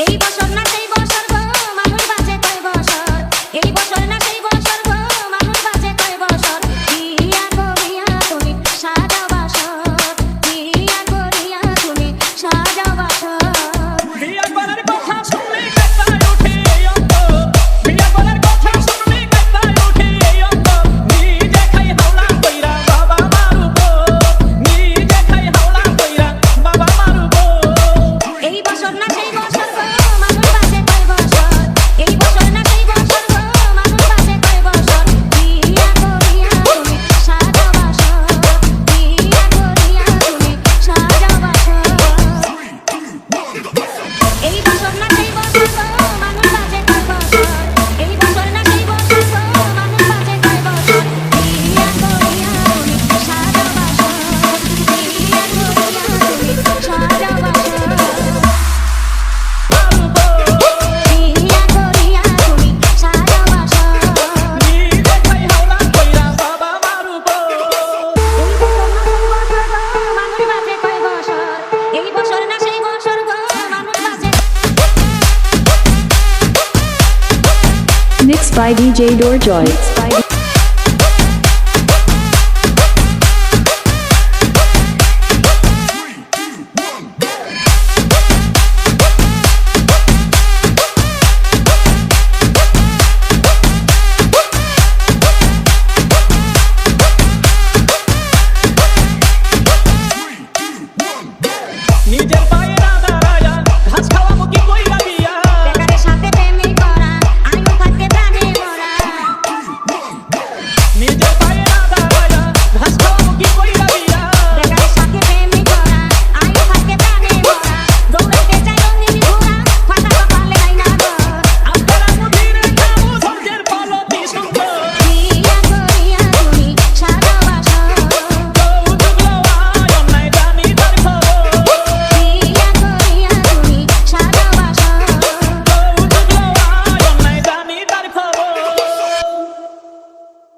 এই বছর না সেই বছর গো মানুষ বাঁচে কয় বছর, এই বছর না সেই বছর গো মানুষ বাঁচে কয় বছর। বিয়া করিয়া তুমি সাজাও বাসর, বিয়া করিয়া তুমি সাজাও বাসর। বিয়া করার কথা শুনলে কাঁপায় ওঠে এই অন্তর, বিয়া করার কথা শুনলে কাঁপায় ওঠে এই অন্তর। নিজে খাই হাওলা কইরা বাবা মারুব, নিজে খাই হাওলা কইরা বাবা মারুব। এই বছর না সেই বছর গো মানুষ বাঁচে কয় বছর, এই বছর না সেই বছর গো মানুষ বাঁচে কয় বছর। বিয়া করিয়া তুমি সাজাও বাসর, বিয়া করিয়া তুমি সাজাও বাসর। এই বছর না সেই বছর গো মানুষ বাঁচে কয় বছর, এই বছর না সেই বছর গো মানুষ বাঁচে কয় বছর। বিয়া করিয়া তুমি সাজাও বাসর, বিয়া করিয়া তুমি সাজাও বাসর। বিয়া করিয়া তুমি সাজাও বাসর। নিজে খাই হাওলা কইরা বাবা মারুব। এই বছর না সেই বছর গো মানুষ বাঁচে। Mixed by DJ Dorjoy.